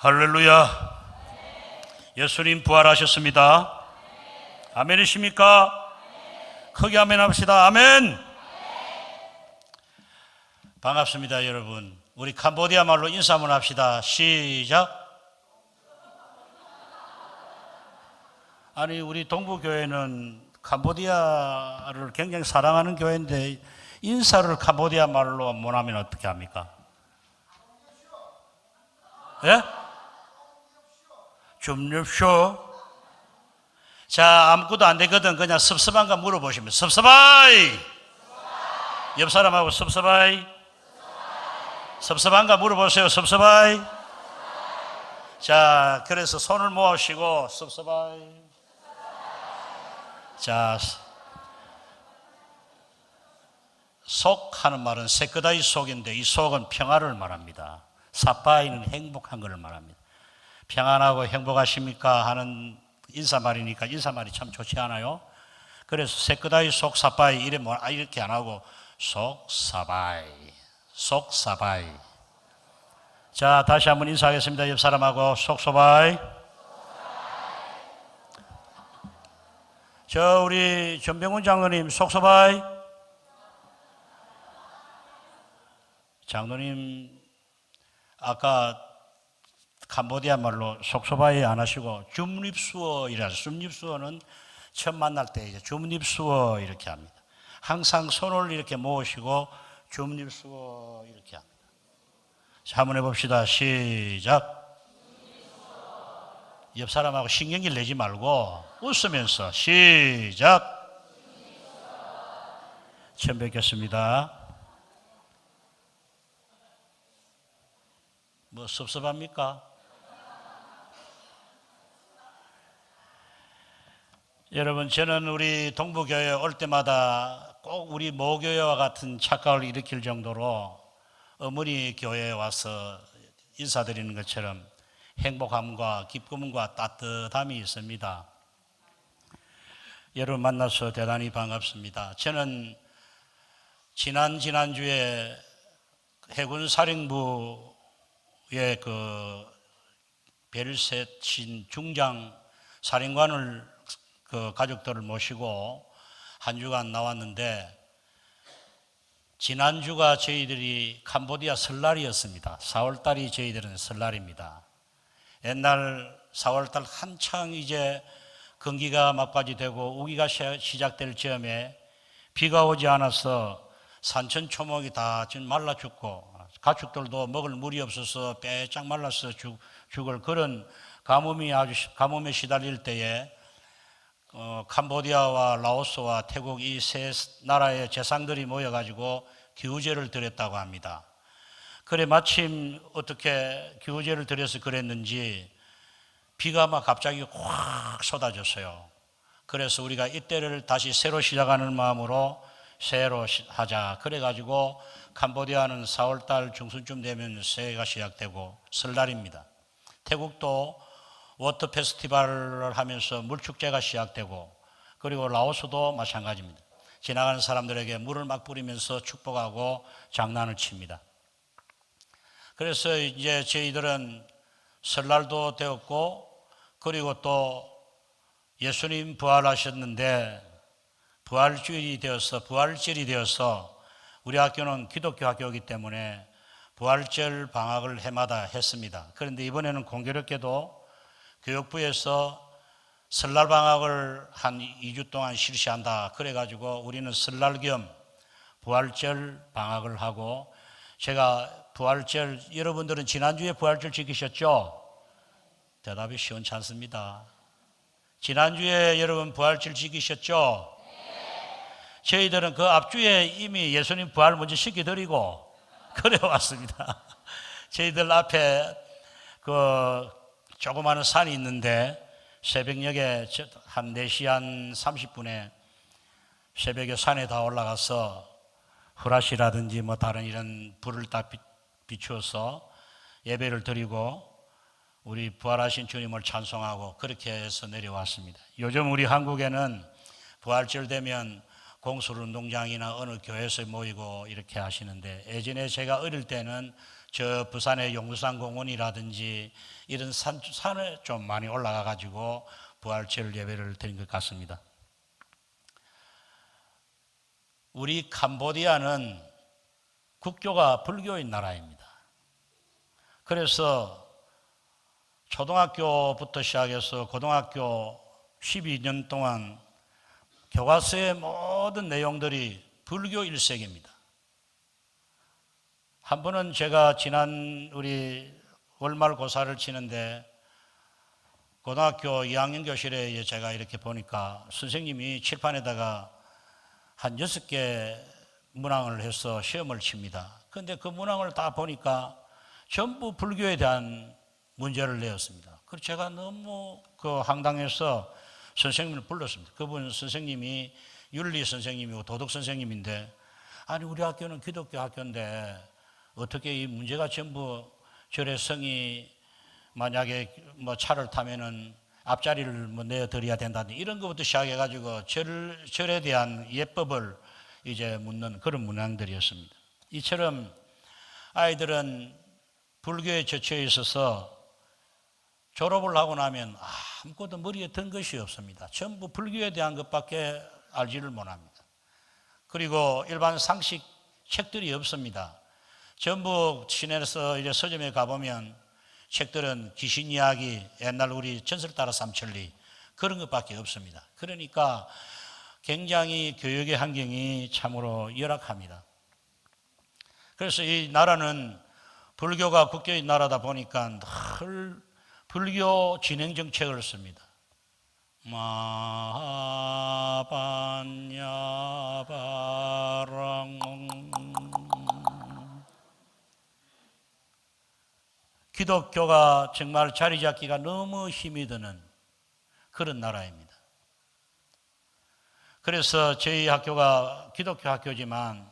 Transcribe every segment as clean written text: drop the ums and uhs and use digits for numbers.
할렐루야. 예수님 부활하셨습니다. 아멘이십니까? 크게 아멘 합시다. 아멘. 반갑습니다, 여러분. 우리 캄보디아 말로 인사 한번 합시다. 시작. 아니, 우리 동부교회는 캄보디아를 굉장히 사랑하는 교회인데 인사를 캄보디아 말로 못하면 어떻게 합니까? 예? 줍십쇼. 자, 아무것도 안 되거든. 그냥 섭섭한가 물어보시면 섭섭하이. 옆 사람하고 섭섭하이. 섭섭한가 물어보세요. 섭섭하이. 자, 그래서 손을 모으시고 섭섭하이. 자, 속 하는 말은 세끄다이 속인데 이 속은 평화를 말합니다. 사파이는 행복한 것을 말합니다. 평안하고 행복하십니까 하는 인사말이니까 인사말이 참 좋지 않아요? 그래서 세끄다이 속 사파이 이렇게 안 하고 속 사바이, 속 사바이. 자, 다시 한번 인사하겠습니다. 옆 사람하고 속 사바이. 저 우리 전병훈 장로님 속 사바이. 장로님 아까 캄보디아 말로 속소바이 안 하시고 줌립수어이라 줌립수어는 처음 만날 때 이제 줌립수어 이렇게 합니다. 항상 손을 이렇게 모으시고 줌립수어 이렇게 합니다. 자, 한번 해봅시다. 시작. 옆 사람하고 신경질 내지 말고 웃으면서 시작. 처음 뵙겠습니다. 뭐 섭섭합니까? 여러분, 저는 우리 동부교회 올 때마다 꼭 우리 모교회와 같은 착각을 일으킬 정도로 어머니 교회에 와서 인사드리는 것처럼 행복함과 기쁨과 따뜻함이 있습니다. 여러분 만나서 대단히 반갑습니다. 저는 지난주에 해군사령부의 그 벨셋신 중장 사령관을 그 가족들을 모시고 한 주간 나왔는데 지난주가 저희들이 캄보디아 설날이었습니다. 4월달이 저희들은 설날입니다. 옛날 4월달 한창 이제 건기가 막바지 되고 우기가 시작될 즈음에 비가 오지 않아서 산천 초목이 다 지금 말라 죽고 가축들도 먹을 물이 없어서 빼짝 말라서 죽을 그런 가뭄에 시달릴 때에 캄보디아와 라오스와 태국 이 세 나라의 재상들이 모여가지고 기우제를 드렸다고 합니다. 그래 마침 어떻게 기우제를 드려서 그랬는지 비가 막 갑자기 확 쏟아졌어요. 그래서 우리가 이때를 다시 새로 시작하는 마음으로 새해로 하자. 그래가지고 캄보디아는 4월달 중순쯤 되면 새해가 시작되고 설날입니다. 태국도 워터 페스티벌을 하면서 물축제가 시작되고 그리고 라오스도 마찬가지입니다. 지나가는 사람들에게 물을 막 뿌리면서 축복하고 장난을 칩니다. 그래서 이제 저희들은 설날도 되었고 그리고 또 예수님 부활하셨는데 부활절이 되어서 우리 학교는 기독교 학교이기 때문에 부활절 방학을 해마다 했습니다. 그런데 이번에는 공교롭게도 교육부에서 설날 방학을 한 2주 동안 실시한다. 그래가지고 우리는 설날 겸 부활절 방학을 하고 제가 부활절, 여러분들은 지난주에 부활절 지키셨죠? 대답이 시원치 않습니다. 지난주에 여러분 부활절 지키셨죠? 저희들은 그 앞주에 이미 예수님 부활 먼저 시켜드리고 그래 왔습니다. 저희들 앞에 그 조그마한 산이 있는데 새벽녘에 한 4시 한 30분에 새벽에 산에 다 올라가서 후라시라든지 뭐 다른 이런 불을 딱 비추어서 예배를 드리고 우리 부활하신 주님을 찬송하고 그렇게 해서 내려왔습니다. 요즘 우리 한국에는 부활절 되면 공설운동장이나 어느 교회에서 모이고 이렇게 하시는데 예전에 제가 어릴 때는 저 부산의 용두산 공원이라든지 이런 산에 좀 많이 올라가 가지고 부활절 예배를 드린 것 같습니다. 우리 캄보디아는 국교가 불교인 나라입니다. 그래서 초등학교부터 시작해서 고등학교 12년 동안 교과서의 모든 내용들이 불교 일색입니다. 한 번은 제가 지난 우리 월말 고사를 치는데 고등학교 2학년 교실에 제가 이렇게 보니까 선생님이 칠판에다가 한 6개 문항을 해서 시험을 칩니다. 그런데 그 문항을 다 보니까 전부 불교에 대한 문제를 내었습니다. 그래서 제가 너무 황당해서 선생님을 불렀습니다. 그분 선생님이 윤리 선생님이고 도덕 선생님인데, 아니 우리 학교는 기독교 학교인데 어떻게 이 문제가 전부 절의 성이 만약에 차를 타면은 앞자리를 내어드려야 된다든지 이런 것부터 시작해가지고 절에 대한 예법을 이제 묻는 그런 문항들이었습니다. 이처럼 아이들은 불교에 젖혀 있어서 졸업을 하고 나면 아무것도 머리에 든 것이 없습니다. 전부 불교에 대한 것밖에 알지를 못합니다. 그리고 일반 상식 책들이 없습니다. 전부 시내에서 이제 서점에 가보면 책들은 귀신 이야기, 옛날 우리 전설 따라 삼천리 그런 것밖에 없습니다. 그러니까 굉장히 교육의 환경이 참으로 열악합니다. 그래서 이 나라는 불교가 국교인 나라다 보니까 늘 불교 진행 정책을 씁니다. 마하반야바랑 기독교가 정말 자리 잡기가 너무 힘이 드는 그런 나라입니다. 그래서 저희 학교가 기독교 학교지만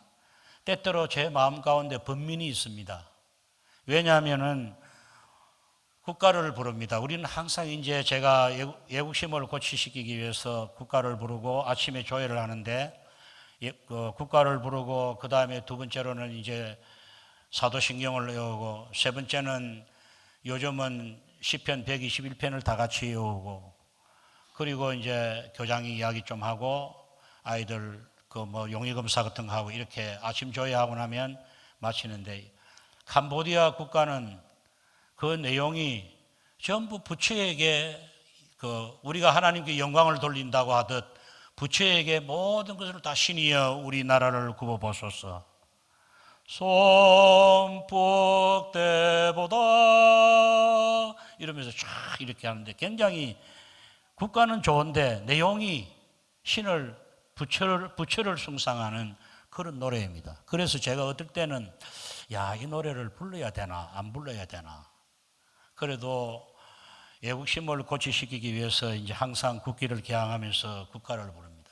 때때로 제 마음 가운데 번민이 있습니다. 왜냐하면은 국가를 부릅니다. 우리는 항상 이제 제가 애국심을 고취시키기 위해서 국가를 부르고 아침에 조회를 하는데 국가를 부르고 그 다음에 두 번째로는 이제 사도신경을 외우고 세 번째는 요즘은 시편 121편을 다 같이 외우고 그리고 이제 교장이 이야기 좀 하고 아이들 용의검사 같은 거 하고 이렇게 아침 조회하고 나면 마치는데 캄보디아 국가는 그 내용이 전부 부처에게 우리가 하나님께 영광을 돌린다고 하듯 부처에게 모든 것을 다 신이여 우리나라를 구워보소서. 손뻑대보다 이러면서 쫙 이렇게 하는데 굉장히 국가는 좋은데 내용이 신을 부처를 숭상하는 그런 노래입니다. 그래서 제가 어떨 때는 이 노래를 불러야 되나 안 불러야 되나 그래도 애국심을 고취시키기 위해서 이제 항상 국기를 개항하면서 국가를 부릅니다.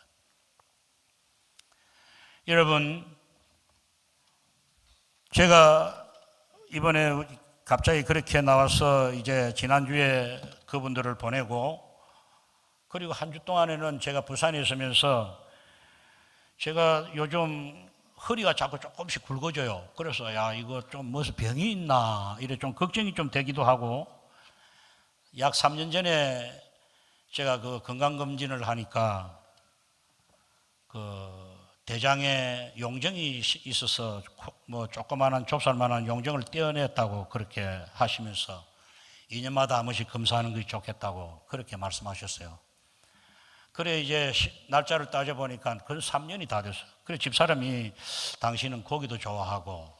여러분, 제가 이번에 갑자기 그렇게 나와서 이제 지난주에 그분들을 보내고 그리고 한 주 동안에는 제가 부산에 있으면서 제가 요즘 허리가 자꾸 조금씩 굵어져요. 그래서 이거 좀 무슨 병이 있나 이래 좀 걱정이 좀 되기도 하고 약 3년 전에 제가 그 건강검진을 하니까 대장에 용종이 있어서 조그마한 좁쌀만한 용종을 떼어냈다고 그렇게 하시면서 2년마다 한 번씩 검사하는 것이 좋겠다고 그렇게 말씀하셨어요. 그래 이제 날짜를 따져보니까 그 3년이 다 됐어요. 그래 집사람이 당신은 고기도 좋아하고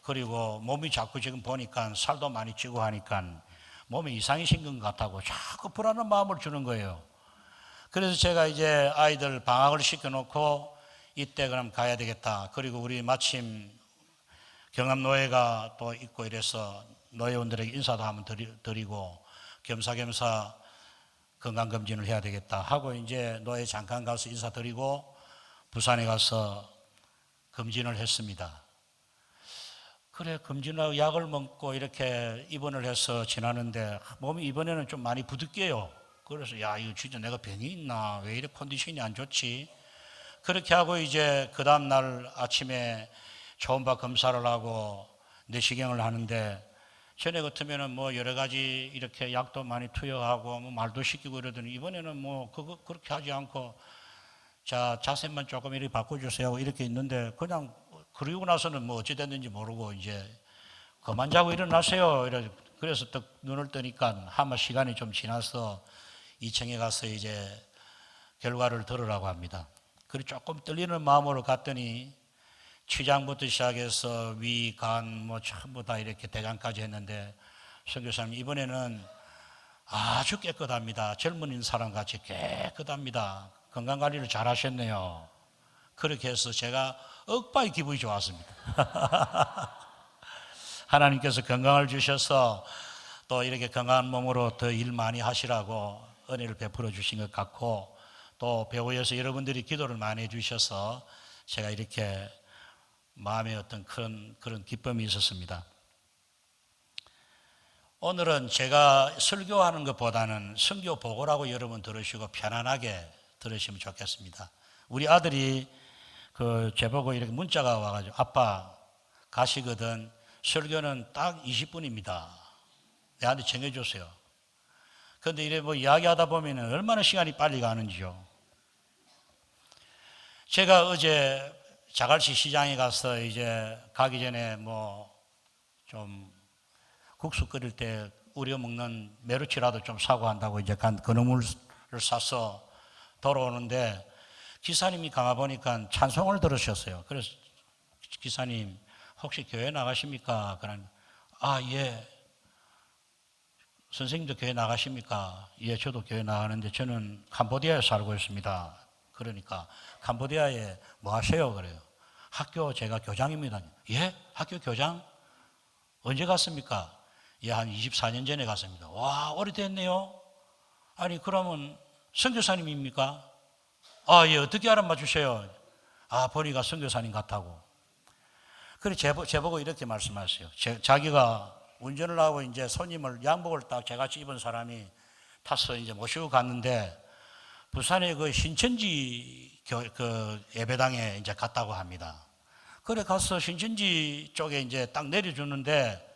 그리고 몸이 자꾸 지금 보니까 살도 많이 찌고 하니까 몸에 이상이 생긴 것 같다고 자꾸 불안한 마음을 주는 거예요. 그래서 제가 이제 아이들 방학을 시켜놓고 이때 그럼 가야 되겠다. 그리고 우리 마침 경남노회가 또 있고 이래서 노회원들에게 인사도 한번 드리고 겸사겸사 건강검진을 해야 되겠다 하고 이제 노회 잠깐 가서 인사드리고 부산에 가서 검진을 했습니다. 그래 검진하고 약을 먹고 이렇게 입원을 해서 지나는데 몸이 이번에는 좀 많이 부득게요. 그래서 이거 진짜 내가 병이 있나 왜 이렇게 컨디션이 안 좋지 그렇게 하고 이제 그 다음날 아침에 초음파 검사를 하고 내시경을 하는데 전에 같으면은 뭐 여러 가지 이렇게 약도 많이 투여하고 뭐 말도 시키고 이러더니 이번에는 뭐 그렇게 하지 않고 자, 자세만 조금 이렇게 바꿔주세요 이렇게 있는데 그냥 그러고 나서는 뭐 어찌 됐는지 모르고 이제 그만 자고 일어나세요. 그래서 딱 눈을 뜨니까 아마 시간이 좀 지나서 2층에 가서 이제 결과를 들으라고 합니다. 그리고 조금 떨리는 마음으로 갔더니 췌장부터 시작해서 위, 간, 뭐 전부 다 이렇게 대장까지 했는데 선교사님 이번에는 아주 깨끗합니다. 젊은 사람 같이 깨끗합니다. 건강관리를 잘 하셨네요. 그렇게 해서 제가 억바이 기분이 좋았습니다. 하나님께서 건강을 주셔서 또 이렇게 건강한 몸으로 더 일 많이 하시라고 은혜를 베풀어 주신 것 같고 또 배우에서 여러분들이 기도를 많이 해 주셔서 제가 이렇게 마음에 어떤 그런 기쁨이 있었습니다. 오늘은 제가 설교하는 것보다는 선교 보고라고 여러분 들으시고 편안하게 들으시면 좋겠습니다. 우리 아들이 제보고 이렇게 문자가 와가지고 아빠 가시거든 설교는 딱 20분입니다. 내한테 정해줬어요. 그런데 이래 뭐 이야기하다 보면 얼마나 시간이 빨리 가는지요. 제가 어제 자갈치 시장에 가서 이제 가기 전에 뭐 좀 국수 끓일 때 우려 먹는 메루치라도 좀 사고 한다고 이제 건어물을 사서 돌아오는데 기사님이 가마 보니까 찬송을 들으셨어요. 그래서 기사님 혹시 교회 나가십니까? 그러니 예. 선생님도 교회 나가십니까? 예, 저도 교회 나가는데 저는 캄보디아에 살고 있습니다. 그러니까 캄보디아에 뭐 하세요? 그래요. 학교 제가 교장입니다. 예? 학교 교장? 언제 갔습니까? 예, 한 24년 전에 갔습니다. 와, 오래됐네요. 아니 그러면 선교사님입니까? 예, 어떻게 알아맞추세요? 보니까 선교사님 같다고. 그래 제보고 이렇게 말씀하세요. 자기가 운전을 하고 이제 손님을 양복을 딱 제같이 입은 사람이 타서 이제 모시고 갔는데 부산의 그 신천지 예배당에 이제 갔다고 합니다. 그래 가서 신천지 쪽에 이제 딱 내려주는데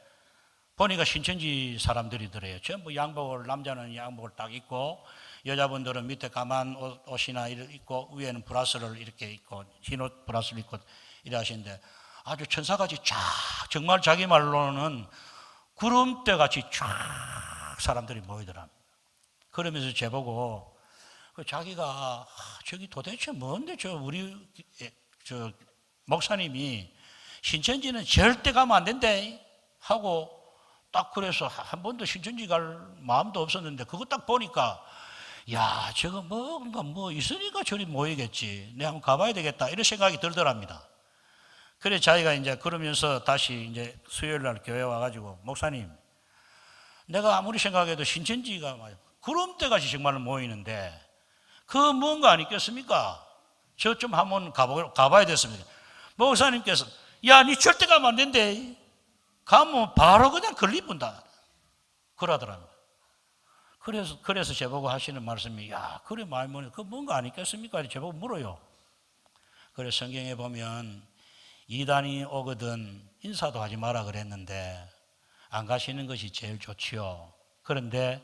보니까 신천지 사람들이더래요. 전부 양복을 남자는 양복을 딱 입고 여자분들은 밑에 까만 옷이나 입고 위에는 브라스를 이렇게 입고 흰 옷 브라스를 입고 이래 하시는데 아주 천사같이 쫙 정말 자기 말로는 구름대같이 쫙 사람들이 모이더랍니다. 그러면서 제보고 자기가 저기 도대체 뭔데 우리 목사님이 신천지는 절대 가면 안 된대 하고 딱 그래서 한 번도 신천지 갈 마음도 없었는데 그거 딱 보니까 야 저거 뭔가 뭐 있으니까 저리 모이겠지 내가 한번 가봐야 되겠다 이런 생각이 들더랍니다. 그래 자기가 이제 그러면서 다시 이제 수요일 날 교회 와가지고 목사님 내가 아무리 생각해도 신천지가 구름대같이 정말 모이는데 그 뭔가 아니겠습니까? 저 좀 한번 가봐야 됐습니다. 목사님께서 야 니 절대 가면 안 된대. 가면 바로 그냥 걸리분다 그러더랍니다. 그래서 제보고 하시는 말씀이 야 그래 많이 모니 그 뭔가 아니겠습니까? 제보고 물어요. 그래서 성경에 보면 이단이 오거든 인사도 하지 마라 그랬는데 안 가시는 것이 제일 좋지요. 그런데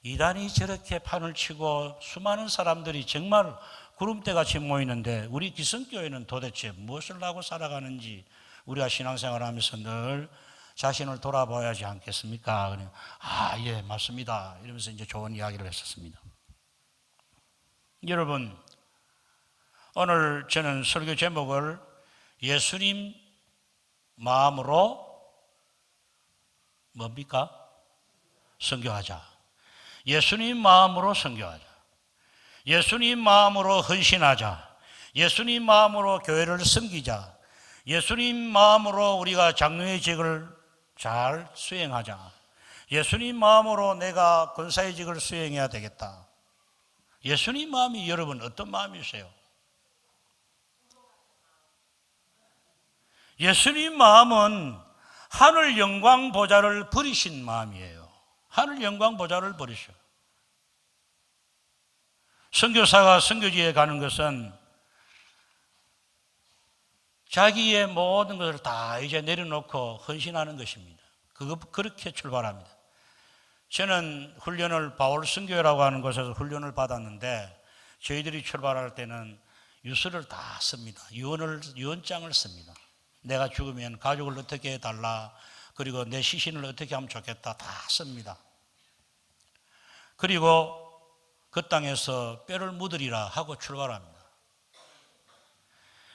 이단이 저렇게 판을 치고 수많은 사람들이 정말 구름대같이 모이는데 우리 기성교회는 도대체 무엇을 하고 살아가는지 우리가 신앙생활을 하면서 늘 자신을 돌아봐야지 않겠습니까? 예, 맞습니다. 이러면서 이제 좋은 이야기를 했었습니다. 여러분, 오늘 저는 설교 제목을 예수님 마음으로 뭡니까? 선교하자. 예수님 마음으로 선교하자. 예수님 마음으로 헌신하자. 예수님 마음으로 교회를 섬기자. 예수님 마음으로 우리가 장로의 직을 잘 수행하자. 예수님 마음으로 내가 권사의 직을 수행해야 되겠다. 예수님 마음이 여러분 어떤 마음이세요? 예수님 마음은 하늘 영광 보좌를 버리신 마음이에요. 하늘 영광 보좌를 버리셔. 선교사가 선교지에 가는 것은 자기의 모든 것을 다 이제 내려놓고 헌신하는 것입니다. 그렇게 출발합니다. 저는 훈련을 바울 선교회라고 하는 곳에서 훈련을 받았는데 저희들이 출발할 때는 유서를 다 씁니다. 유언장을 씁니다. 내가 죽으면 가족을 어떻게 해달라, 그리고 내 시신을 어떻게 하면 좋겠다, 다 씁니다. 그리고 그 땅에서 뼈를 묻으리라 하고 출발합니다.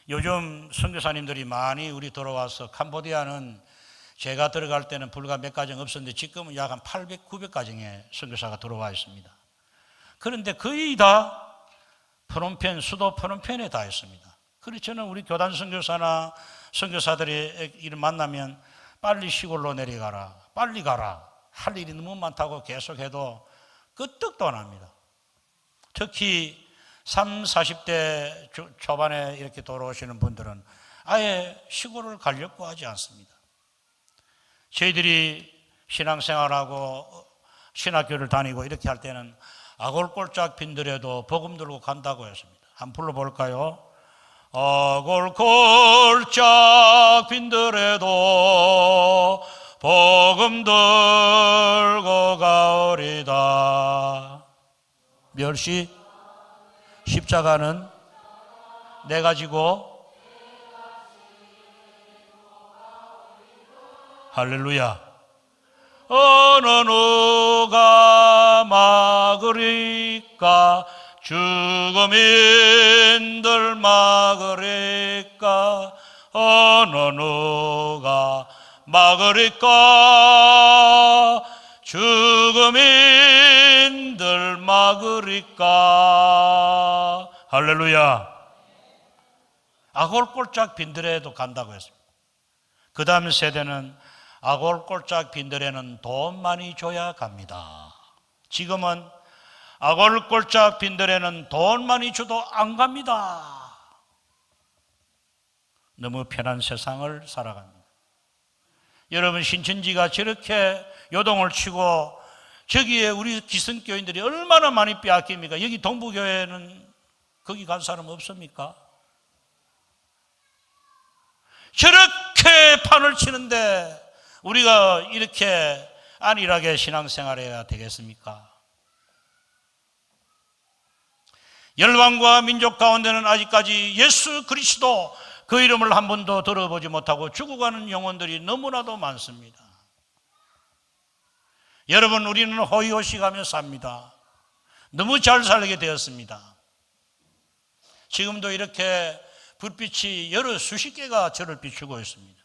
요즘 선교사님들이 많이 우리 돌아와서 캄보디아는 제가 들어갈 때는 불과 몇 가정 없었는데 지금은 약 한 800, 900가정의 선교사가 들어와 있습니다. 그런데 거의 다 프놈펜, 수도 프놈펜에 다 있습니다. 그래서 저는 우리 교단 선교사나 선교사들이 이를 만나면 빨리 시골로 내려가라, 빨리 가라, 할 일이 너무 많다고 계속해도 끄떡도 안 합니다. 특히 30, 40대 초반에 이렇게 돌아오시는 분들은 아예 시골을 가려고 하지 않습니다. 저희들이 신앙생활하고 신학교를 다니고 이렇게 할 때는 아골골짝 빈들에도 복음 들고 간다고 했습니다. 한번 불러볼까요? 아골골짝 빈들에도 복음 들고 가오리다. 멸시 십자가는 내가 지고, 할렐루야. 어느 누가 막으리까, 죽음인들 막으리까, 어느 누가 막으리까, 죽음인들 막으리까. 할렐루야. 아골골짝 빈들에도 간다고 했습니다. 그 다음 세대는 아골골짝 빈들에는 돈 많이 줘야 갑니다. 지금은 아골골짝 빈들에는 돈 많이 줘도 안 갑니다. 너무 편한 세상을 살아갑니다. 여러분, 신천지가 저렇게 요동을 치고 저기에 우리 기성교인들이 얼마나 많이 빼앗깁니까? 여기 동부교회는 거기 간 사람 없습니까? 저렇게 판을 치는데 우리가 이렇게 안일하게 신앙생활해야 되겠습니까? 열방과 민족 가운데는 아직까지 예수 그리스도 그 이름을 한 번도 들어보지 못하고 죽어가는 영혼들이 너무나도 많습니다. 여러분, 우리는 호의호식하며 삽니다. 너무 잘 살게 되었습니다. 지금도 이렇게 불빛이 여러 수십 개가 저를 비추고 있습니다.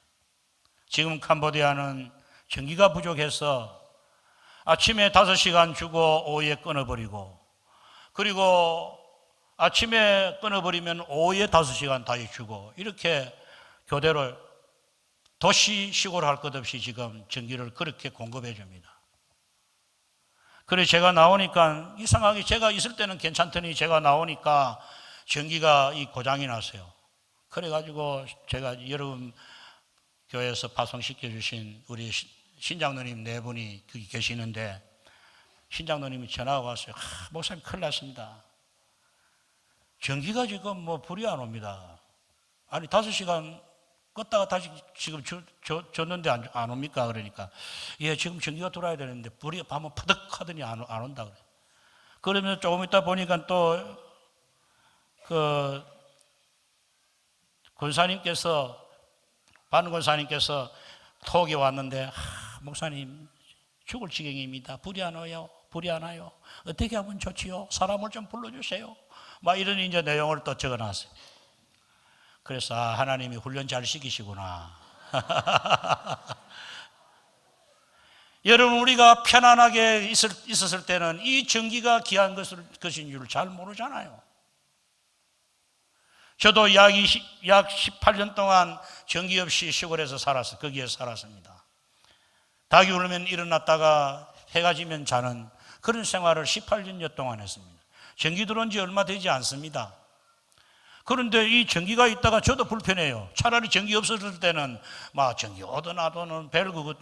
지금 캄보디아는 전기가 부족해서 아침에 5시간 주고 오후에 끊어버리고, 그리고 아침에 끊어버리면 오후에 5시간 다시 주고, 이렇게 교대로 도시 시골 할 것 없이 지금 전기를 그렇게 공급해 줍니다. 그래서 제가 나오니까 이상하게 제가 있을 때는 괜찮더니 제가 나오니까 전기가 고장이 났어요. 그래가지고 제가 여러분 교회에서 파송시켜 주신 우리 신장로님 4분이 거기 계시는데, 신장로님이 전화가 왔어요. 목사님 큰일 났습니다. 전기가 지금 불이 안 옵니다. 아니 5시간 껐다가 다시 지금 줬는데 안 옵니까? 그러니까 예, 지금 전기가 돌아야 되는데 불이 밤은 퍼득 하더니 안 온다 그래. 그러면 조금 있다 보니까 또 권사님께서, 반 권사님께서 톡이 왔는데, 목사님 죽을 지경입니다. 불이 안 와요. 불이 안 와요. 어떻게 하면 좋지요? 사람을 좀 불러주세요. 막 이런 이제 내용을 또 적어놨어요. 그래서 하나님이 훈련 잘 시키시구나. 여러분, 우리가 편안하게 있었을 때는 이 전기가 귀한 것인 줄 잘 모르잖아요. 저도 약 18년 동안 전기 없이 시골에서 거기에 살았습니다. 닭이 울면 일어났다가 해가 지면 자는 그런 생활을 18년 동안 했습니다. 전기 들어온 지 얼마 되지 않습니다. 그런데 이 전기가 있다가 저도 불편해요. 차라리 전기 없었을 때는 막 전기 오든 나도는 별거.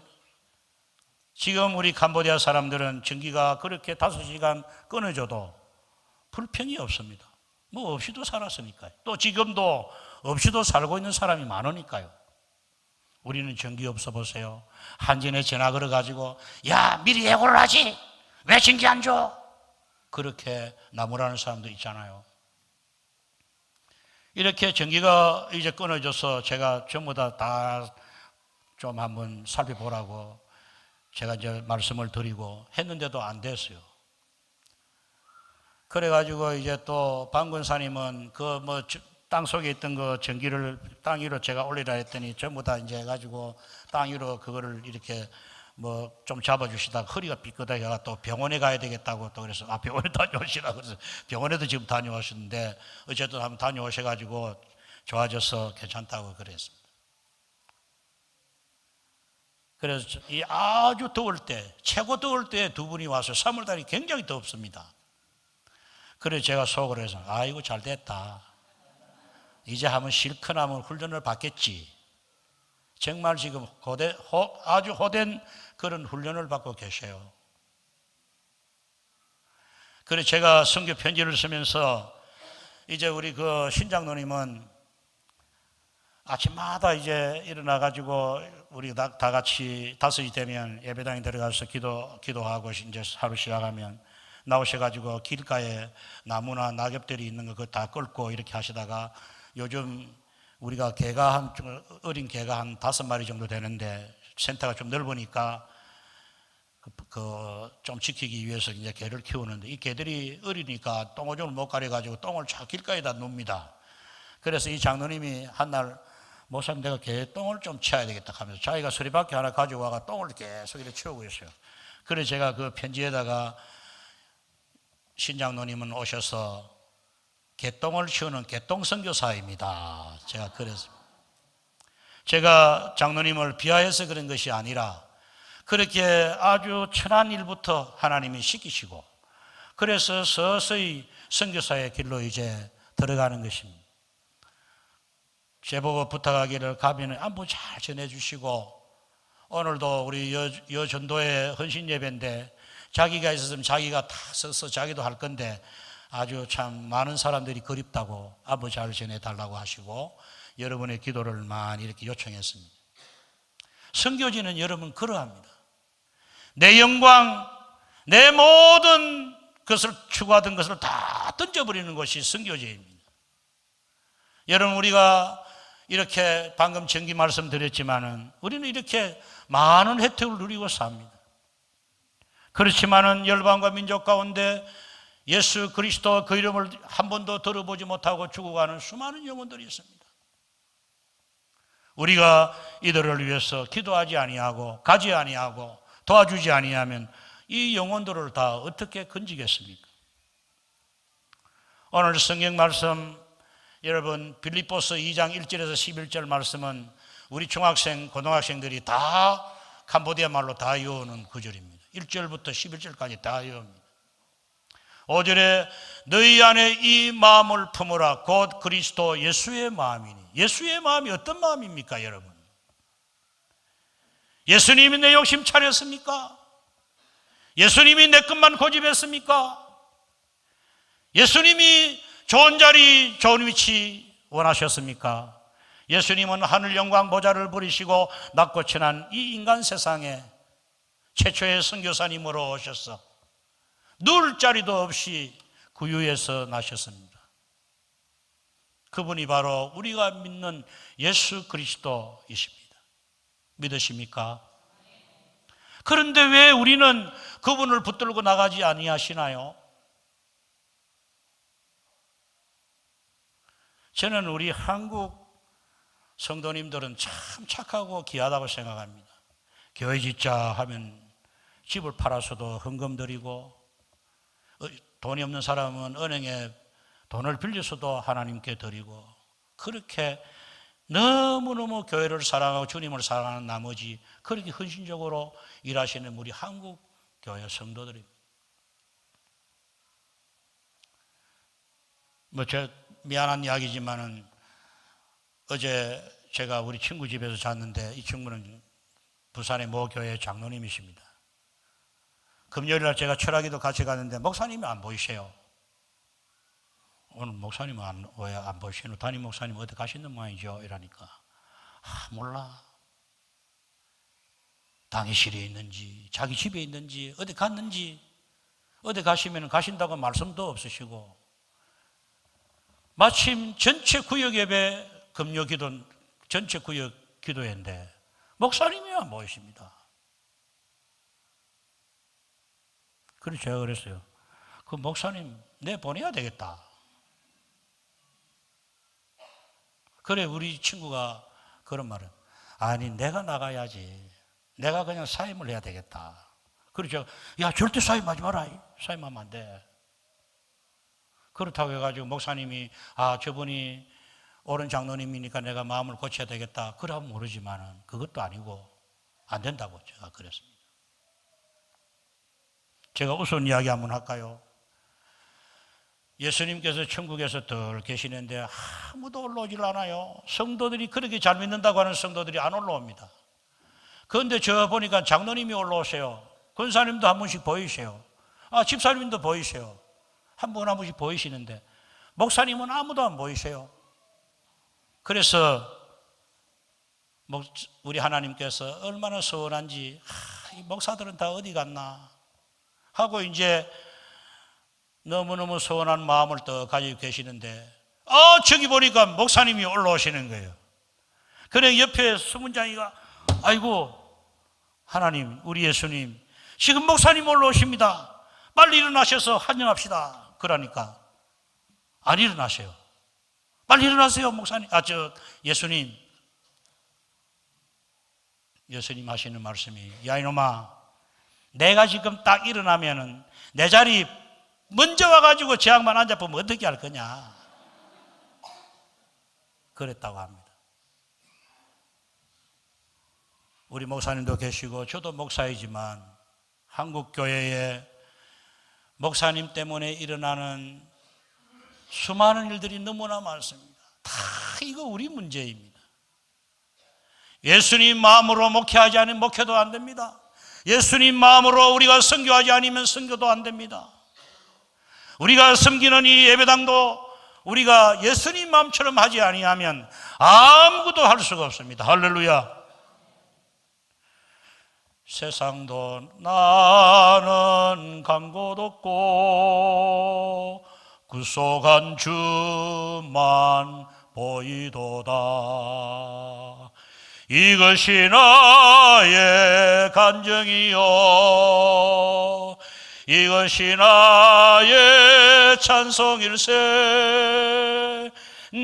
지금 우리 캄보디아 사람들은 전기가 그렇게 5시간 끊어져도 불평이 없습니다. 뭐 없이도 살았으니까요. 또 지금도 없이도 살고 있는 사람이 많으니까요. 우리는 전기 없어 보세요. 한전에 전화 걸어가지고 야 미리 예고를 하지 왜 전기 안 줘? 그렇게 나무라는 사람도 있잖아요. 이렇게 전기가 이제 끊어져서 제가 전부 다 좀 한번 살펴보라고 제가 이제 말씀을 드리고 했는데도 안 됐어요. 그래가지고 이제 또 방근사님은 그 뭐 땅 속에 있던 그 전기를 땅 위로 제가 올리라 했더니 전부 다 이제 해가지고 땅 위로 그거를 이렇게 뭐 좀 잡아주시다가 허리가 삐끗하게 또 병원에 가야 되겠다고 또 그래서 병원에 다녀오시라고 그래서 병원에도 지금 다녀오셨는데 어쨌든 한번 다녀오셔가지고 좋아져서 괜찮다고 그랬습니다. 그래서 이 아주 더울 때, 최고 더울 때 두 분이 와서 3월달이 굉장히 덥습니다. 그래서 제가 속으로 해서 아이고 잘 됐다. 이제 한번 실컷 한번 훈련을 받겠지. 정말 지금 아주 호된 그런 훈련을 받고 계셔요. 그래서 제가 선교 편지를 쓰면서 이제 우리 그 신장로님은 아침마다 이제 일어나가지고 우리 다 같이 5시 되면 예배당에 들어가서 기도하고 이제 하루 시작하면 나오셔가지고 길가에 나무나 낙엽들이 있는 거 그거 다 끌고 이렇게 하시다가 요즘 우리가 어린 개가 한 5마리 정도 되는데 센터가 좀 넓으니까 좀 지키기 위해서 이제 개를 키우는데 이 개들이 어리니까 똥오줌을 못 가려가지고 똥을 쫙 길가에다 놉니다. 그래서 이 장로님이 한날 목사님 내가 개 똥을 좀 치워야 되겠다 하면서 자기가 서리바퀴 하나 가지고 와가 똥을 계속 이렇게 치우고 있어요. 그래서 제가 그 편지에다가 신장로님은 오셔서 개똥을 치우는 개똥 선교사입니다. 제가 그래서 제가 장로님을 비하해서 그런 것이 아니라 그렇게 아주 천한 일부터 하나님이 시키시고 그래서 서서히 선교사의 길로 이제 들어가는 것입니다. 제보고 부탁하기를 가면은 안부 잘 전해주시고 오늘도 우리 여전도의 헌신 예배인데 자기가 있었으면 자기가 다 서서 자기도 할 건데 아주 참 많은 사람들이 그립다고 안부 잘 전해달라고 하시고 여러분의 기도를 많이 이렇게 요청했습니다. 선교지는 여러분 그러합니다. 내 영광, 내 모든 것을 추구하던 것을 다 던져버리는 것이 선교지입니다. 여러분 우리가 이렇게 방금 전기 말씀드렸지만은 우리는 이렇게 많은 혜택을 누리고 삽니다. 그렇지만은 열방과 민족 가운데 예수 그리스도 그 이름을 한 번도 들어보지 못하고 죽어가는 수많은 영혼들이 있습니다. 우리가 이들을 위해서 기도하지 아니하고 가지 아니하고 도와주지 아니하면 이 영혼들을 다 어떻게 건지겠습니까? 오늘 성경 말씀 여러분 빌립보서 2장 1절에서 11절 말씀은 우리 중학생 고등학생들이 다 캄보디아 말로 다 외우는 구절입니다. 1절부터 11절까지 다 외웁니다. 5절에 너희 안에 이 마음을 품으라 곧 그리스도 예수의 마음이니. 예수의 마음이 어떤 마음입니까 여러분? 예수님이 내 욕심 차렸습니까? 예수님이 내 것만 고집했습니까? 예수님이 좋은 자리 좋은 위치 원하셨습니까? 예수님은 하늘 영광 보좌를 부리시고 낮고 천한 이 인간 세상에 최초의 선교사님으로 오셔서 누울 자리도 없이 구유에서 나셨습니다. 그분이 바로 우리가 믿는 예수 그리스도이십니다. 믿으십니까? 그런데 왜 우리는 그분을 붙들고 나가지 아니하시나요? 저는 우리 한국 성도님들은 참 착하고 귀하다고 생각합니다. 교회 짓자 하면 집을 팔아서도 헌금 드리고 돈이 없는 사람은 은행에 돈을 빌려서도 하나님께 드리고 그렇게 너무너무 교회를 사랑하고 주님을 사랑하는 나머지 그렇게 헌신적으로 일하시는 우리 한국 교회 성도들입니다. 제 미안한 이야기지만은 어제 제가 우리 친구 집에서 잤는데 이 친구는 부산의 모 교회 장로님이십니다. 금요일 날 제가 철학기도 같이 갔는데 목사님이 안 보이세요. 오늘 목사님은 왜 안 보시노? 담임 목사님 어디 가시는 모양이죠? 이러니까 몰라. 당회실에 있는지 자기 집에 있는지 어디 갔는지, 어디 가시면 가신다고 말씀도 없으시고, 마침 전체 구역 예배 금요 기도 전체 구역 기도회인데 목사님이 안 보이십니다. 그래서 제가 그랬어요. 그 목사님 내보내야 되겠다. 그래 우리 친구가 그런 말은, 아니 내가 나가야지, 내가 그냥 사임을 해야 되겠다. 그래서 야 절대 사임하지 마라, 사임하면 안 돼. 그렇다고 해가지고 목사님이 저분이 옳은 장로님이니까 내가 마음을 고쳐야 되겠다 그러면 모르지만은 그것도 아니고 안 된다고 제가 그랬습니다. 제가 우스운 이야기 한번 할까요? 예수님께서 천국에서 덜 계시는데 아무도 올라오질 않아요. 성도들이 그렇게 잘 믿는다고 하는 성도들이 안 올라옵니다. 그런데 저 보니까 장로님이 올라오세요. 권사님도 한 분씩 보이세요. 집사님도 보이세요. 한 분 한 분씩 보이시는데 목사님은 아무도 안 보이세요. 그래서 우리 하나님께서 얼마나 서운한지, 이 목사들은 다 어디 갔나 하고 이제 너무너무 서운한 마음을 또 가지고 계시는데 저기 보니까 목사님이 올라오시는 거예요. 그래 옆에 수문장이가 아이고 하나님, 우리 예수님 지금 목사님 올라오십니다. 빨리 일어나셔서 환영합시다. 그러니까 안 일어나세요. 빨리 일어나세요 목사님. 예수님. 예수님 하시는 말씀이, 야 이놈아, 내가 지금 딱 일어나면은 내 자리 먼저 와가지고 제 양반 앉아보면 어떻게 할 거냐, 그랬다고 합니다. 우리 목사님도 계시고 저도 목사이지만 한국교회에 목사님 때문에 일어나는 수많은 일들이 너무나 많습니다. 다 이거 우리 문제입니다. 예수님 마음으로 목회하지 않으면 목회도 안 됩니다. 예수님 마음으로 우리가 선교하지 않으면 선교도 안 됩니다. 우리가 섬기는 이 예배당도 우리가 예수님 마음처럼 하지 아니하면 아무것도 할 수가 없습니다. 할렐루야. 세상도 나는 간 곳 없고 구속한 주만 보이도다. 이것이 나의 간증이요, 이것이 나의 찬송일세.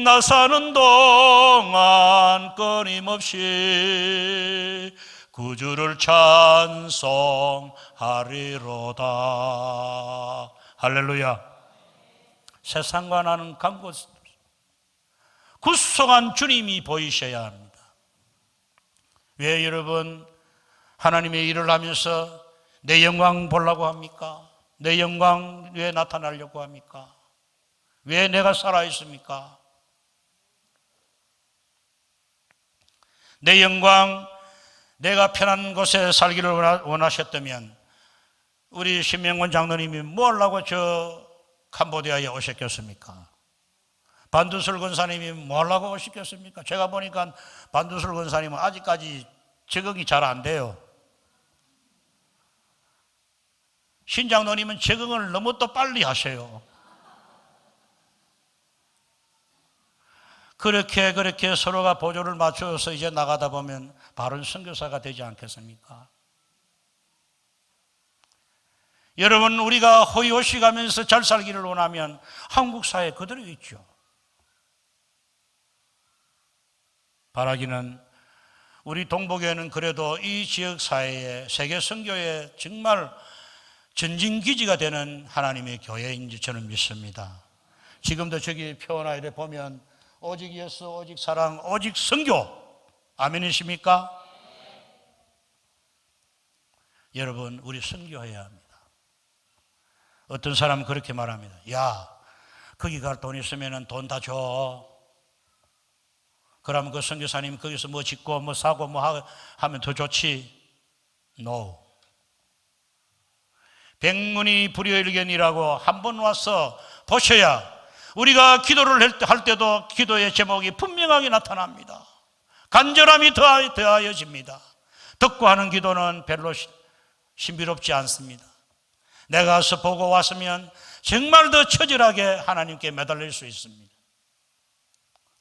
나 사는 동안 끊임없이 구주를 찬송하리로다. 할렐루야. 세상과 나는 간 곳, 구속한 주님이 보이셔야 합니다. 왜 여러분 하나님의 일을 하면서 내 영광 보려고 합니까? 내 영광 왜 나타나려고 합니까? 왜 내가 살아있습니까? 내 영광, 내가 편한 곳에 살기를 원하셨다면 우리 신명권 장로님이 뭐 하려고 저 캄보디아에 오셨겠습니까? 반두술 권사님이 뭐 하려고 오셨겠습니까? 제가 보니까 반두술 권사님은 아직까지 적응이 잘 안 돼요. 신장로님은 적응을 너무 또 빨리 하세요. 그렇게 서로가 보조를 맞춰서 이제 나가다 보면 바른 선교사가 되지 않겠습니까? 여러분, 우리가 호의호식 하면서 잘 살기를 원하면 한국 사회에 그대로 있죠. 바라기는 우리 동북교회는 그래도 이 지역 사회에, 세계 선교에 정말 전진기지가 되는 하나님의 교회인지 저는 믿습니다. 지금도 저기 표현하에 보면 오직 예수, 오직 사랑, 오직 선교. 아멘이십니까? 여러분, 우리 선교해야 합니다. 어떤 사람은 그렇게 말합니다. 야, 거기 갈 돈 있으면 돈 다 줘. 그러면 그 선교사님 거기서 뭐 짓고 뭐 사고 뭐 하면 더 좋지. No. 백문이 불여일견이라고 한 번 와서 보셔야 우리가 기도를 할 때도 기도의 제목이 분명하게 나타납니다. 간절함이 더하여집니다. 듣고 하는 기도는 별로 신비롭지 않습니다. 내가 가서 보고 왔으면 정말 더 처절하게 하나님께 매달릴 수 있습니다.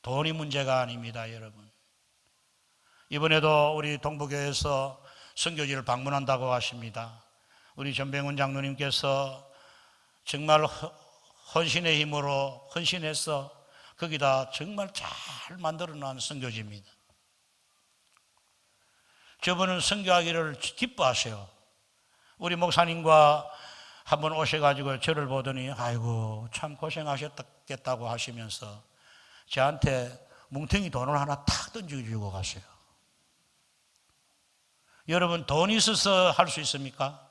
돈이 문제가 아닙니다, 여러분. 이번에도 우리 동부교회에서 선교지를 방문한다고 하십니다. 우리 전병훈 장로님께서 정말 헌신의 힘으로 헌신해서 거기다 정말 잘 만들어 놓은 선교지입니다. 저분은 선교하기를 기뻐하세요. 우리 목사님과 한번 오셔가지고 저를 보더니 아이고 참 고생하셨겠다고 하시면서 저한테 뭉텅이 돈을 하나 탁 던져주고 가세요. 여러분, 돈 있어서 할 수 있습니까?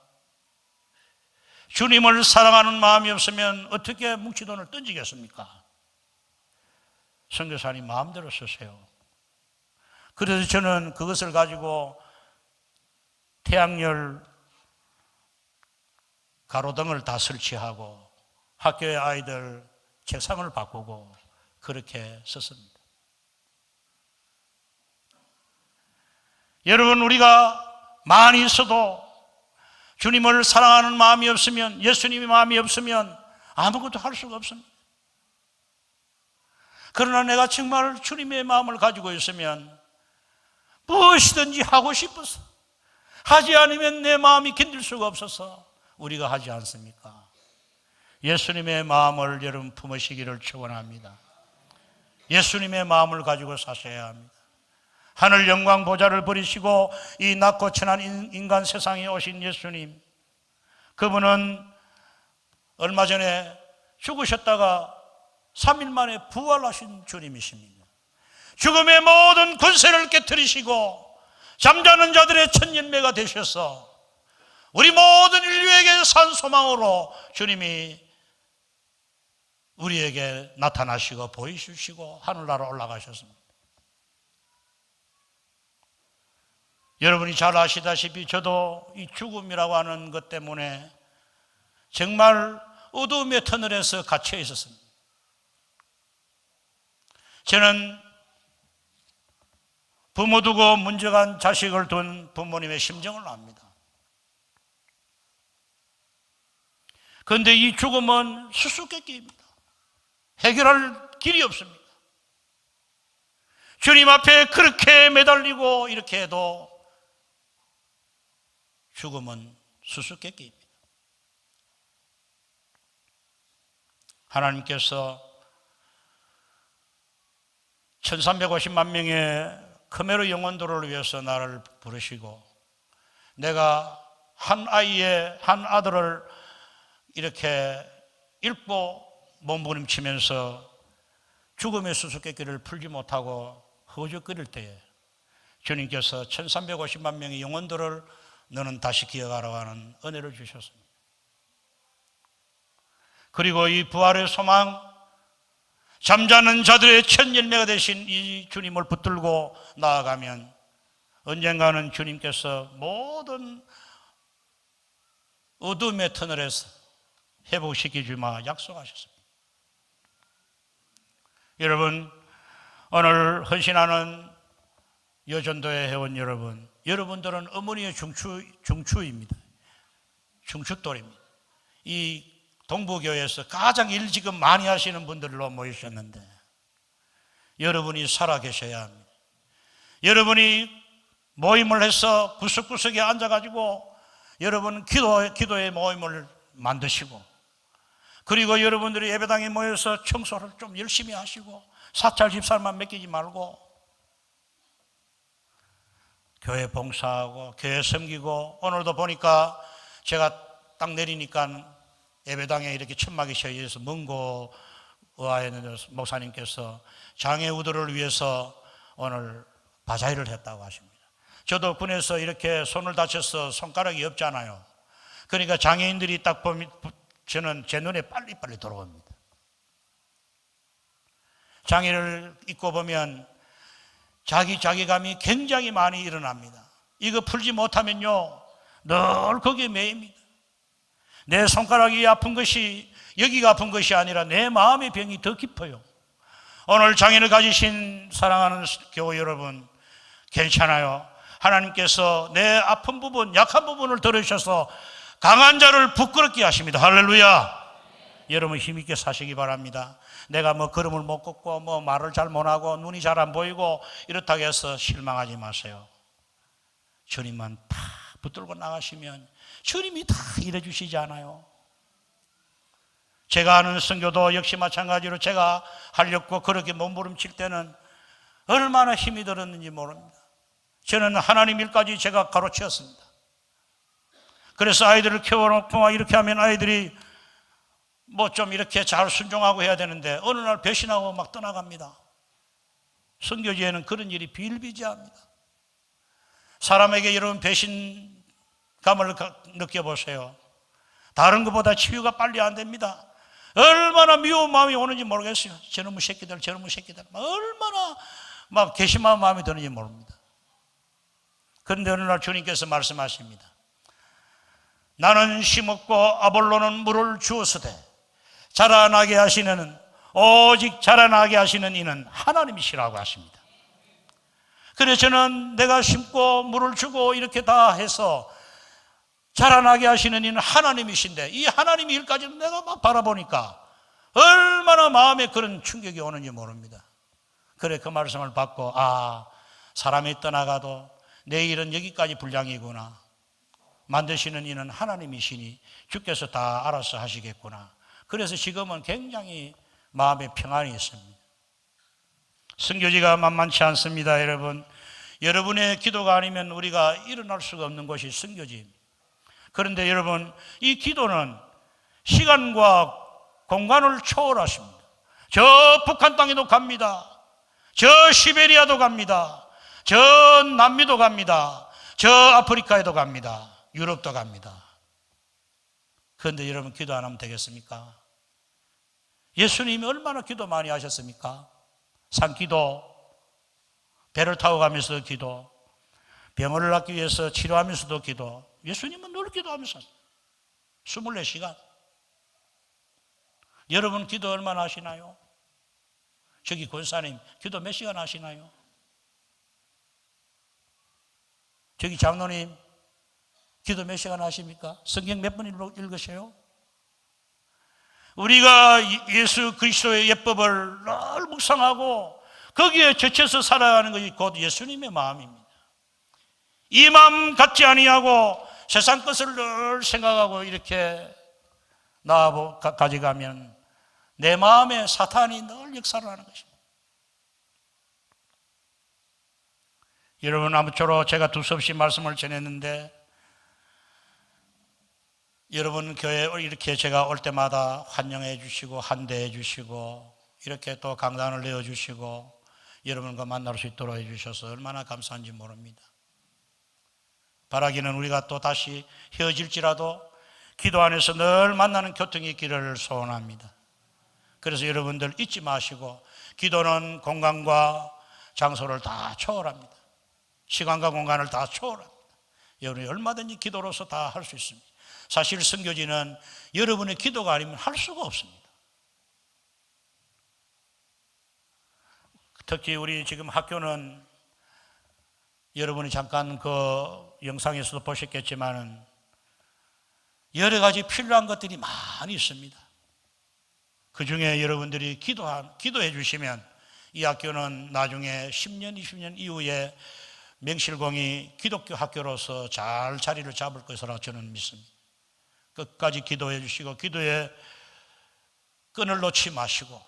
주님을 사랑하는 마음이 없으면 어떻게 뭉치돈을 던지겠습니까? 선교사님 마음대로 쓰세요. 그래서 저는 그것을 가지고 태양열 가로등을 다 설치하고 학교의 아이들 책상을 바꾸고 그렇게 썼습니다. 여러분, 우리가 많이 있어도 주님을 사랑하는 마음이 없으면, 예수님의 마음이 없으면 아무것도 할 수가 없습니다. 그러나 내가 정말 주님의 마음을 가지고 있으면 무엇이든지 하고 싶어서, 하지 않으면 내 마음이 견딜 수가 없어서 우리가 하지 않습니까? 예수님의 마음을 여러분 품으시기를 축원합니다. 예수님의 마음을 가지고 사셔야 합니다. 하늘 영광 보좌를 버리시고 이 낮고 천한 인간 세상에 오신 예수님, 그분은 얼마 전에 죽으셨다가 3일 만에 부활하신 주님이십니다. 죽음의 모든 권세를 깨뜨리시고 잠자는 자들의 첫 열매가 되셔서 우리 모든 인류에게 산 소망으로 주님이 우리에게 나타나시고 보이시고 하늘나라 올라가셨습니다. 여러분이 잘 아시다시피 저도 이 죽음이라고 하는 것 때문에 정말 어두움의 터널에서 갇혀 있었습니다. 저는 부모 두고 문제간 자식을 둔 부모님의 심정을 압니다. 그런데 이 죽음은 수수께끼입니다. 해결할 길이 없습니다. 주님 앞에 그렇게 매달리고 이렇게 해도 죽음은 수수께끼입니다. 하나님께서 1350만 명의 크메르 영혼들을 위해서 나를 부르시고 내가 한 아들을 이렇게 읽고 몸부림치면서 죽음의 수수께끼를 풀지 못하고 허우적거릴 때에 주님께서 1350만 명의 영혼들을 너는 다시 기억하라고 하는 은혜를 주셨습니다. 그리고 이 부활의 소망, 잠자는 자들의 첫 열매가 되신 이 주님을 붙들고 나아가면 언젠가는 주님께서 모든 어둠의 터널에서 회복시켜 주마 약속하셨습니다. 여러분, 오늘 헌신하는 여전도의 회원 여러분, 여러분들은 어머니의 중추입니다. 중추돌입니다. 이 동부교회에서 가장 일 지금 많이 하시는 분들로 모이셨는데 여러분이 살아계셔야 합니다. 여러분이 모임을 해서 구석구석에 앉아가지고 여러분 기도의 모임을 만드시고, 그리고 여러분들이 예배당에 모여서 청소를 좀 열심히 하시고 사찰 집사만 맡기지 말고 교회 봉사하고 교회 섬기고, 오늘도 보니까 제가 딱 내리니까 예배당에 이렇게 천막이 씌어져서 먼 곳에 있는 목사님께서 장애우들을 위해서 오늘 바자회를 했다고 하십니다. 저도 군에서 이렇게 손을 다쳐서 손가락이 없잖아요. 그러니까 장애인들이 딱 보면 저는 제 눈에 빨리빨리 들어옵니다. 장애를 입고 보면 자기감이 굉장히 많이 일어납니다. 이거 풀지 못하면요 늘 거기에 매입니다. 내 손가락이 아픈 것이 여기가 아픈 것이 아니라 내 마음의 병이 더 깊어요. 오늘 장애를 가지신 사랑하는 교우 여러분, 괜찮아요. 하나님께서 내 아픈 부분, 약한 부분을 들으셔서 강한 자를 부끄럽게 하십니다. 할렐루야. 여러분 힘있게 사시기 바랍니다. 내가 뭐 걸음을 못 걷고 뭐 말을 잘 못하고 눈이 잘 안 보이고 이렇다고 해서 실망하지 마세요. 주님만 다 붙들고 나가시면 주님이 다 일해주시지 않아요. 제가 아는 선교도 역시 마찬가지로 제가 하려고 그렇게 몸부림칠 때는 얼마나 힘이 들었는지 모릅니다. 저는 하나님 일까지 제가 가로채었습니다. 그래서 아이들을 키워놓고 이렇게 하면 아이들이 뭐 좀 이렇게 잘 순종하고 해야 되는데 어느 날 배신하고 막 떠나갑니다. 선교지에는 그런 일이 비일비재합니다. 사람에게 여러분 배신감을 느껴보세요. 다른 것보다 치유가 빨리 안 됩니다. 얼마나 미운 마음이 오는지 모르겠어요. 저놈의 새끼들 얼마나 막 괘씸한 마음이 드는지 모릅니다. 그런데 어느 날 주님께서 말씀하십니다. 나는 심었고 아볼로는 물을 주었으되 자라나게 하시는, 오직 자라나게 하시는 이는 하나님이시라고 하십니다. 그래서 저는 내가 심고 물을 주고 이렇게 다 해서 자라나게 하시는 이는 하나님이신데 이 하나님 일까지는 내가 막 바라보니까 얼마나 마음에 그런 충격이 오는지 모릅니다. 그래 그 말씀을 받고 사람이 떠나가도 내 일은 여기까지 분량이구나. 만드시는 이는 하나님이시니 주께서 다 알아서 하시겠구나. 그래서 지금은 굉장히 마음에 평안이 있습니다. 선교지가 만만치 않습니다. 여러분, 여러분의 기도가 아니면 우리가 일어날 수가 없는 것이 선교지입니다. 그런데 여러분, 이 기도는 시간과 공간을 초월하십니다. 저 북한 땅에도 갑니다. 저 시베리아도 갑니다. 저 남미도 갑니다. 저 아프리카에도 갑니다. 유럽도 갑니다. 그런데 여러분 기도 안 하면 되겠습니까? 예수님이 얼마나 기도 많이 하셨습니까? 산기도, 배를 타고 가면서도 기도, 병을 낫기 위해서 치료하면서도 기도. 예수님은 늘 기도하면서 24시간. 여러분 기도 얼마나 하시나요? 저기 권사님 기도 몇 시간 하시나요? 저기 장로님 기도 몇 시간 하십니까? 성경 몇 번 읽으세요? 우리가 예수 그리스도의 예법을 늘 묵상하고 거기에 젖혀서 살아가는 것이 곧 예수님의 마음입니다. 이 마음 갖지 아니하고 세상 것을 늘 생각하고 이렇게 가져가면 내 마음에 사탄이 늘 역사를 하는 것입니다. 여러분 아무쪼록 제가 두서없이 말씀을 전했는데 여러분 교회 이렇게 제가 올 때마다 환영해 주시고 환대해 주시고 이렇게 또 강단을 내어 주시고 여러분과 만날 수 있도록 해 주셔서 얼마나 감사한지 모릅니다. 바라기는 우리가 또 다시 헤어질지라도 기도 안에서 늘 만나는 교통이 있기를 소원합니다. 그래서 여러분들 잊지 마시고 기도는 공간과 장소를 다 초월합니다. 시간과 공간을 다 초월합니다. 여러분이 얼마든지 기도로서 다 할 수 있습니다. 사실 선교지는 여러분의 기도가 아니면 할 수가 없습니다. 특히 우리 지금 학교는 여러분이 잠깐 그 영상에서도 보셨겠지만 여러 가지 필요한 것들이 많이 있습니다. 그 중에 여러분들이 기도해 주시면 이 학교는 나중에 10년, 20년 이후에 명실공히 기독교 학교로서 잘 자리를 잡을 것이라고 저는 믿습니다. 끝까지 기도해 주시고 기도의 끈을 놓지 마시고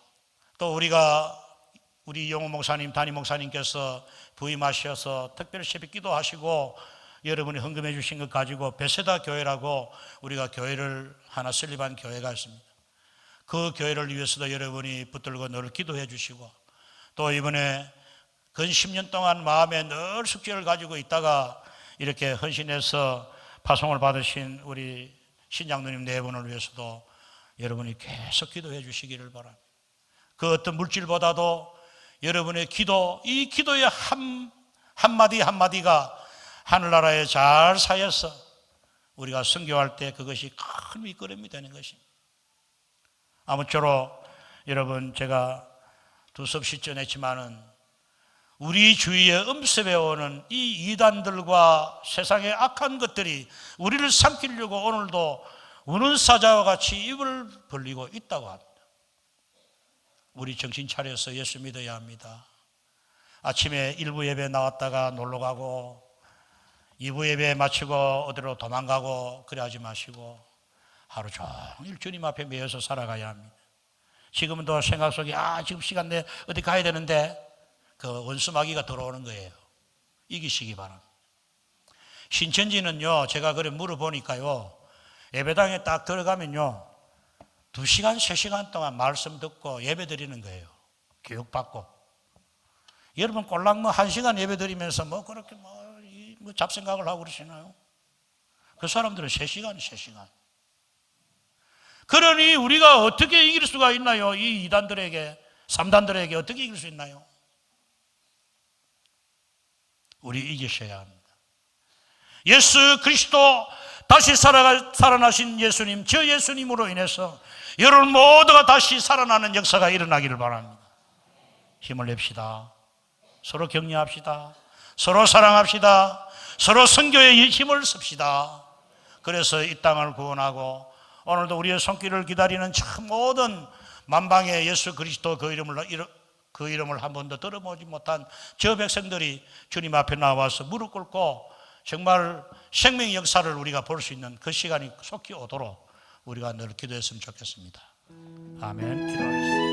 또 우리 용호 목사님, 담임 목사님께서 부임하셔서 특별히 새벽 기도하시고 여러분이 헌금해 주신 것 가지고 베세다 교회라고 우리가 교회를 하나 설립한 교회가 있습니다. 그 교회를 위해서도 여러분이 붙들고 늘 기도해 주시고 또 이번에 근 10년 동안 마음에 늘 숙제를 가지고 있다가 이렇게 헌신해서 파송을 받으신 우리 신장로님 네 분을 위해서도 여러분이 계속 기도해 주시기를 바랍니다. 그 어떤 물질보다도 여러분의 기도, 이 기도의 한마디 한마디가 하늘나라에 잘 쌓여서 우리가 선교할 때 그것이 큰 밑거름이 되는 것입니다. 아무쪼록 여러분, 제가 두섭시 전했지만은 우리 주위에 엄습해 오는 이 이단들과 세상의 악한 것들이 우리를 삼키려고 오늘도 우는 사자와 같이 입을 벌리고 있다고 합니다. 우리 정신 차려서 예수 믿어야 합니다. 아침에 1부 예배 나왔다가 놀러 가고 2부 예배 마치고 어디로 도망가고 그래 하지 마시고 하루 종일 주님 앞에 매여서 살아가야 합니다. 지금도 생각 속에 지금 시간 내 어디 가야 되는데 그 원수마귀가 들어오는 거예요. 이기시기 바랍니다. 신천지는요, 제가 그래 물어보니까요, 예배당에 딱 들어가면요 2시간 3시간 동안 말씀 듣고 예배 드리는 거예요. 교육받고. 여러분 꼴랑 1시간 예배 드리면서 그렇게 잡생각을 하고 그러시나요? 그 사람들은 3시간. 그러니 우리가 어떻게 이길 수가 있나요? 이 이단들에게, 3단들에게 어떻게 이길 수 있나요? 우리 이기셔야 합니다. 예수 그리스도 다시 살아나신 예수님, 저 예수님으로 인해서 여러분 모두가 다시 살아나는 역사가 일어나기를 바랍니다. 힘을 냅시다. 서로 격려합시다. 서로 사랑합시다. 서로 선교에 힘을 씁시다. 그래서 이 땅을 구원하고 오늘도 우리의 손길을 기다리는 참 모든 만방의 예수 그리스도 그 이름을 한 번도 들어보지 못한 저 백성들이 주님 앞에 나와서 무릎 꿇고 정말 생명의 역사를 우리가 볼 수 있는 그 시간이 속히 오도록 우리가 늘 기도했으면 좋겠습니다. 아멘. 기도하겠습니다.